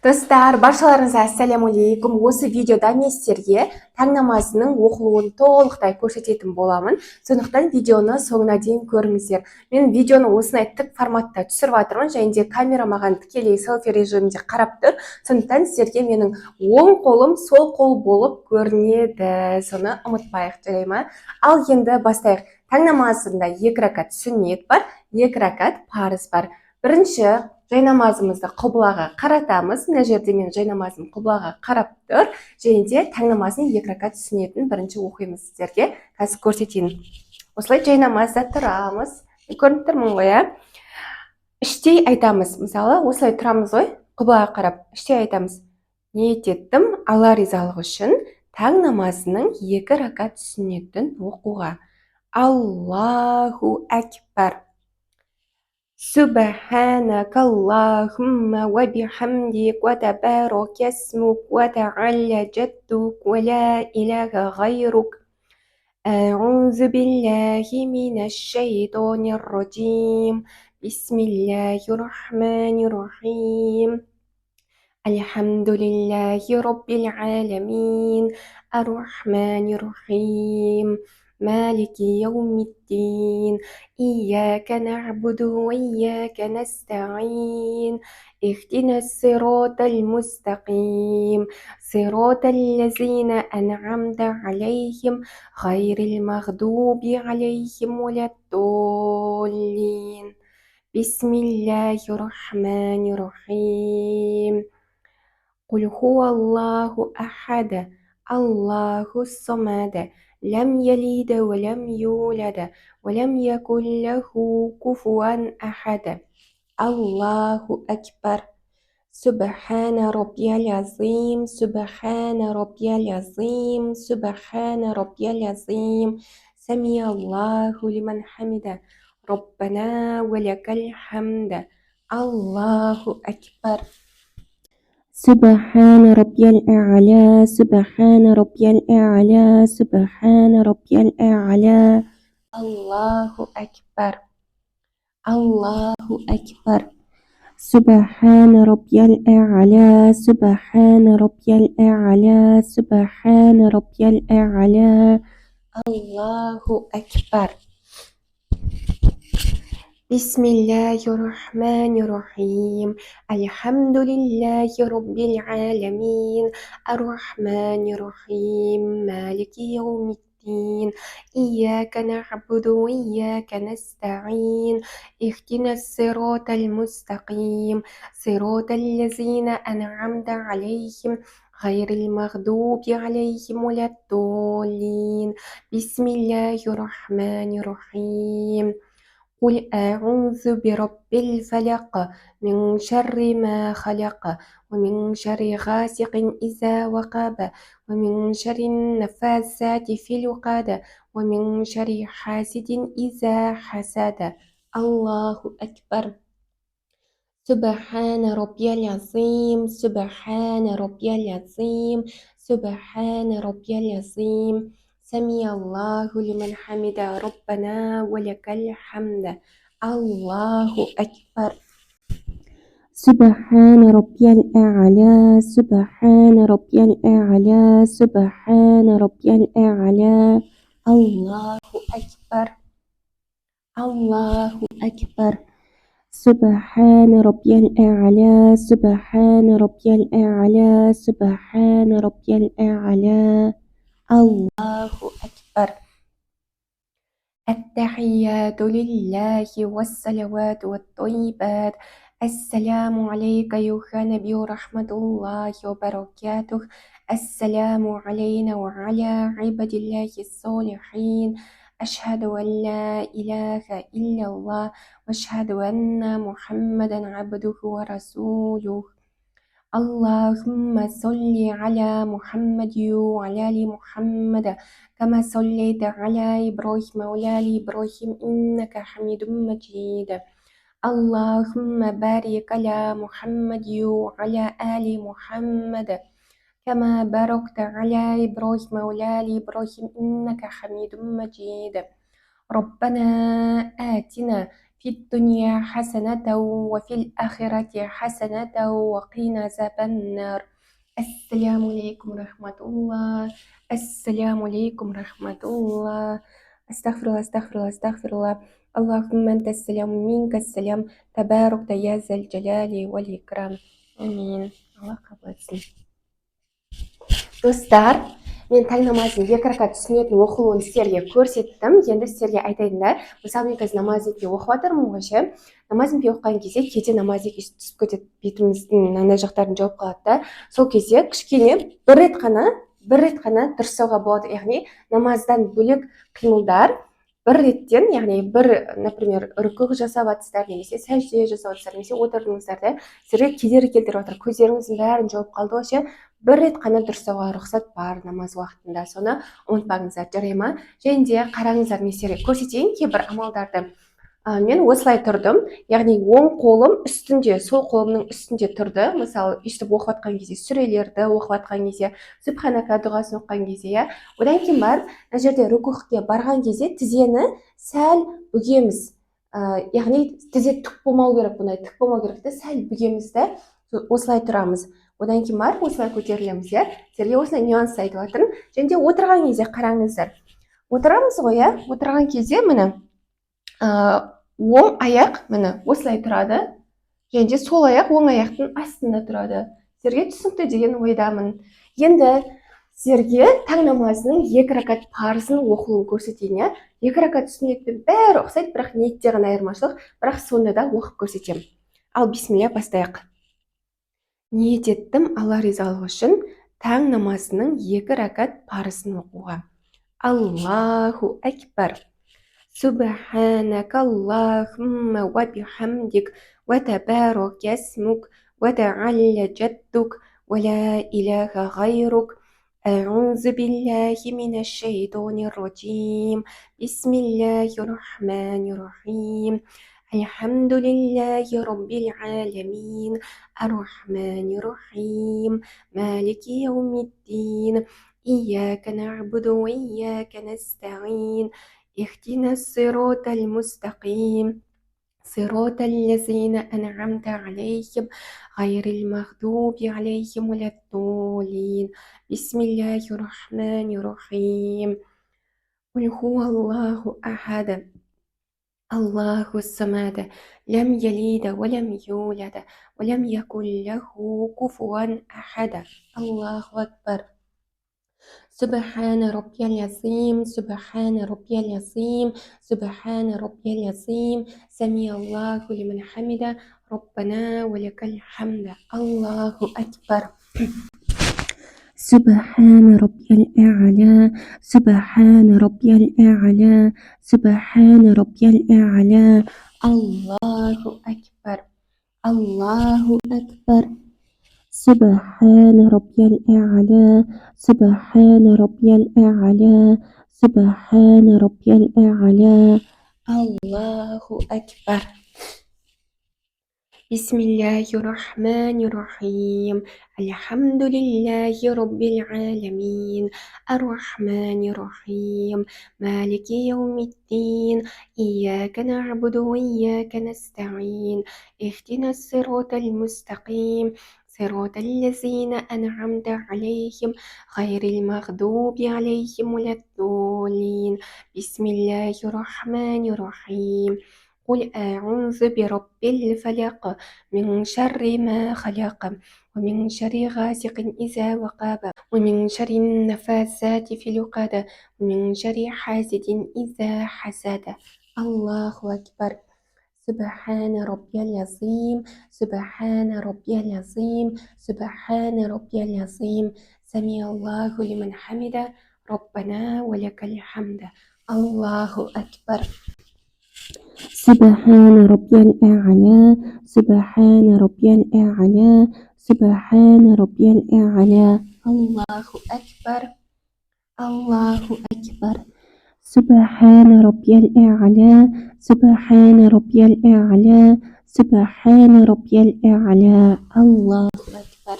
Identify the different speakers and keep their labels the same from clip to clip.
Speaker 1: Достар, баршаларыңызға ассаляму-алейкум. Осы видеода мен сіздерге таң намазының оқылуын толықтай көрсететін боламын. Сондықтан видеоны соңына дейін көріңіздер. Мен видеоны осындай тік форматта түсіріп жатырмын, және де камера маған тікелей селфи режимінде қарап тұр. Сондықтан сіздерге менің оң қолым сол қол болып көрінеді. Соны ұмытпайық, жарай ма? Ал енді бастайық. Таң намазында 2 ракат сүннет бар, 2 ракат парыз бар. Бірінші жай намазымызды қыблаға қаратамыз. Мына жерде мен жай намазым қыблаға қарап тұр. Және де таң намазын 2 ракат сүннетін бірінші оқимыз сіздерге. Қазір көрсетейін. Осылай жай намазда тұрамыз. Көрініп тұрмын ғой, иә? Іштей айтамыз. Мысалы, осылай тұрамыз ғой, қыблаға қарап. Іштей айтамыз. Ниет еттім Алла ризалығы үшін таң намазының 2 ракат сүннетін оқуға. Аллаху акбар. سبحانك اللهم وبحمدك وتبارك اسمك وتعالى جدك ولا إله غيرك أعوذ بالله من الشيطان الرجيم بسم الله الرحمن الرحيم الحمد لله رب العالمين الرحمن الرحيم مالك يوم الدين إياك نعبد وإياك نستعين اهدنا الصراط المستقيم صراط الذين أنعمت عليهم غير المغضوب عليهم ولا الضالين بسم الله الرحمن الرحيم قل هو الله أحد الله الصمد لم يلد ولم يولد ولم يكن له كفوا أحد الله أكبر سبحان ربي العظيم سبحان ربي العظيم سبحان ربي العظيم سمع الله لمن حمده ربنا ولك الحمد الله أكبر سبحان ربي الأعلى سبحان ربي الأعلى سبحان ربي الأعلى الله أكبر الله أكبر سبحان ربي الأعلى سبحان ربي الأعلى سبحان ربي الأعلى الله أكبر بسم الله الرحمن الرحيم الحمد لله رب العالمين الرحمن الرحيم مالك يوم الدين إياك نعبد وإياك نستعين اهدنا الصراط المستقيم صراط الذين أنعمت عليهم غير المغضوب عليهم ولا الضالين بسم الله الرحمن الرحيم قل أعوذ برب الفلق من شر ما خلق ومن شر غاسق إذا وقب ومن شر النفاثات في العقد ومن شر حاسد إذا حسد الله أكبر سبحان ربي العظيم سبحان ربي العظيم سبحان ربي العظيم سمع الله لمن حمد ربنا ولك الحمد الله أكبر سبحان ربي الأعلى سبحان ربي الأعلى سبحان ربي الأعلى الله أكبر الله أكبر سبحان ربي الأعلى سبحان ربي الأعلى سبحان ربي الأعلى الله أكبر التحيات لله والصلوات والطيبات السلام عليك أيها النبي ورحمة الله وبركاته السلام علينا وعلى عباد الله الصالحين أشهد أن لا إله إلا الله وأشهد أن محمدا عبده ورسوله اللهم صل على محمد وعلى آل محمد كما صليت على إبراهيم وعلى آل إبراهيم إنك حميد مجيد اللهم بارك على محمد وعلى آل محمد كما باركت على إبراهيم وعلى آل إبراهيم إنك حميد مجيد ربنا آتنا في الدنيا حسنة وفي الآخرة حسنة وقنا عذاب النار. السلام عليكم ورحمة الله. السلام عليكم ورحمة الله. أستغفر الله أستغفر الله أستغفر الله. اللهم أنت السلام منك السلام تبارك يا ذا الجلال والإكرام. آمين. Allah kabul etsin. Dostlar, мен таң намазын 2 ракат сүннеттің оқылуын сіздерге көрсеттім. Енді сіздерге айтайындар, мысалы мен қазір намаз етпей оқып жатырмын ғой ше. Намаз етпей оқыған кезде кейде намаз еш түсіп кетеді, бетіміздің ана жақтарын жауып қалады да. Сол кезде кішкене бір рет қана дұрыстауға болады. Яғни намаздан бөлек қимылдар бір реттен, яғни бір, например, рүку жасап жатсыздар немесе сәжде жасап жатсыздар немесе отырдыңыздар да, сіздерге кедергі келтіріп жатыр, көздеріңіздің бәрін жауып қалды ғой ше. Бір рет қана дұрыстауға рұқсат бар намаз уақытында, соны ұмытпаңыздар, жарай ма? Және де қараңыздар, мен сіздерге көрсетейін кейбір амалдарды. Мен осылай тұрдым, яғни оң қолым үстінде, сол қолымның үстінде тұрды. Мысалы, өйстіп оқып жатқан кезде, сүрелерді оқып жатқан кезде, субханака дұғасын оқыған кезде, одан кейін барып, мына жерде рүкуғке барған кезде тізені сәл бүгеміз. Яғни тізе тік болмау керек, бұндай тік болмау керек те, сәл бүгеміз де, осылай тұрамыз. Одан кейін барып осылай көтерілеміз, иә. Сіздерге осындай нюанс айтып жатырмын. Және де отырған кезде қараңыздар. Отырамыз ғой, иә. Отырған кезде міне оң аяқ міне осылай тұрады. Және де сол аяқ оң аяқтың астында тұрады. Сіздерге түсінікті деген ойдамын. Енді сіздерге таң намазының 2 ракат парызын оқылуын көрсетейін, иә. 2 ракат сүннетпен бәрі ұқсайды, бірақ ниетте ғана айырмашылық, бірақ сонда да оқып көрсетемін. Ал бисмилля, бастайық. Ниет еттім Алла ризалығы үшін таң намазының 2 ракат парызын оқуға. Аллаху акбар. Субханакаллахумма ва бихамдик ва табарак ясмук ва та'алла джаддук ва ла иляха гайрук. أعوذ بالله من الشيطان الرجيم. بسم الله الرحمن الرحيم. الحمد لله رب العالمين الرحمن الرحيم مالك يوم الدين إياك نعبد وإياك نستعين اهدنا الصراط المستقيم صراط الذين أنعمت عليهم غير المغضوب عليهم ولا الضالين. بسم الله الرحمن الرحيم. قل هو الله أحد الله الصمد لم يلد ولم يولد ولم يكن له كفوا أحد. الله أكبر. سبحان ربي العظيم سبحان ربي العظيم سبحان ربي العظيم سمع الله لمن حمده ربنا ولك الحمد. الله أكبر. سبحان ربي الأعلى سبحان ربي الأعلى سبحان ربي الأعلى. الله أكبر. الله أكبر. سبحان ربي الأعلى سبحان ربي الأعلى سبحان ربي الأعلى. الله أكبر. بسم الله الرحمن الرحيم. الحمد لله رب العالمين الرحمن الرحيم مالك يوم الدين إياك نعبد وإياك نستعين اهدنا الصراط المستقيم صراط الذين أنعمت عليهم غير المغضوب عليهم ولا الضالين. بسم الله الرحمن الرحيم. قل أعوذ برب الفلق من شر ما خلق ومن شر غاسق إذا وقب ومن شر النفاثات في العقد ومن شر حاسد إذا حسد. الله أكبر. سبحان ربي العظيم سبحان ربي العظيم سبحان ربي العظيم سمع الله لمن حمده ربنا ولك الحمد. الله أكبر. سبحان ربي الأعلى سبحان ربي الأعلى سبحان ربي الأعلى. الله أكبر. الله أكبر. سبحان ربي الأعلى سبحان ربي الأعلى سبحان ربي الأعلى. الله أكبر.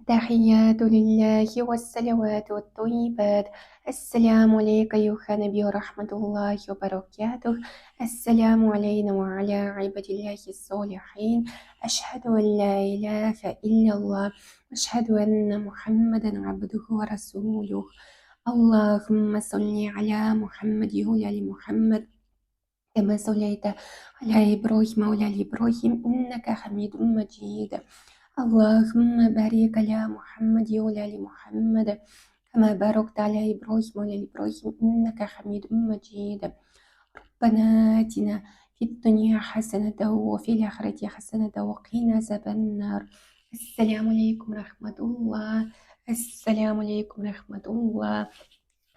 Speaker 1: التحيات لله والصلوات والطيبات. السلام عليك أيها النبي ورحمة الله وبركاته. السلام علينا وعلى عباد الله الصالحين. أشهد أن لا إله إلا الله، أشهد أن محمدا عبده ورسوله. اللهم صل على محمد وعلى آل محمد كما صليت على إبراهيم وعلى آل إبراهيم إنك حميد مجيد. اللهم بارك على محمد وعلى آل محمد كما باركت على إبراهيم وعلى آل إبراهيم إنك حميد مجيد. ربنا آتنا في الدنيا حسنة وفي الآخرة حسنة وقنا عذاب النار. السلام عليكم ورحمة الله. السلام عليكم ورحمة الله.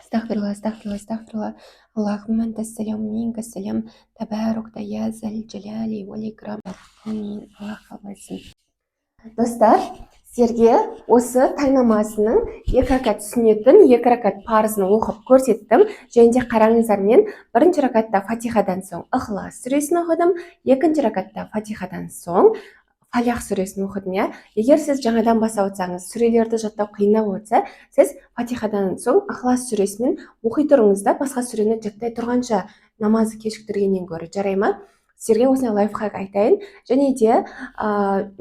Speaker 1: استغفر الله استغفر الله استغفر الله. اللهم أنت السلام منك السلام تبارك يا ذا الجلال والإكرام. آمين. الله қаласын. Достар, сіздерге осы таң намазының 2 ракат сүннетін, 2 ракат парызын оқып көрсеттім. Және де қараңыздар, мен бірінші ракатта Фатихадан соң Ихлас сүресін оқыдым, екінші ракатта Фатихадан соң Фалях сүресін оқыдым. Егер сіз жаңадан бастап отырсаңыз, сүрелерді жаттау қиындап отырса, сіз Фатихадан соң Ихлас сүресімен оқи тұрыңыз да, басқа сүрені жаттай тұрғанша намазы кешіктіргеннен гөрі, жарай ма? Сіздерге осындай лайфхак айтайын. Және де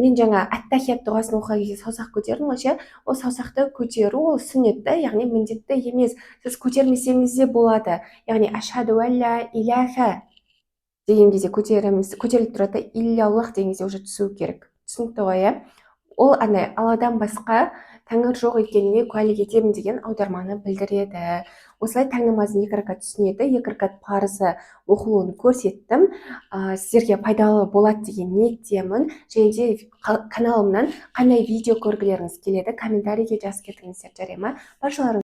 Speaker 1: мен жаңа ат-тахият дұғасын оқыған кезде саусақ көтердім ғой, ше. Ол саусақты көтеру ол сүннетті, яғни міндетті емес. Сіз көтермесеңіз де болады. Яғни ашхаду ан ла иляха деген кезде көтеріліп тұрады, илляллах деген кезде уже түсу керек. Түсінікті ғой, иә? Ол Алладан басқа тәңір жоқ екеніне куәлік етемін деген аударманы білдіреді. Осылай таң намазының 2 ракат сүннеті, 2 ракат парызы оқылуын көрсеттім. Сіздерге пайдалы болады деген ниеттемін. Және де каналымнан қандай видео көргілеріңіз келеді, комментарийге жазып кетіңіздер, жарай ма? Баршаларыңыз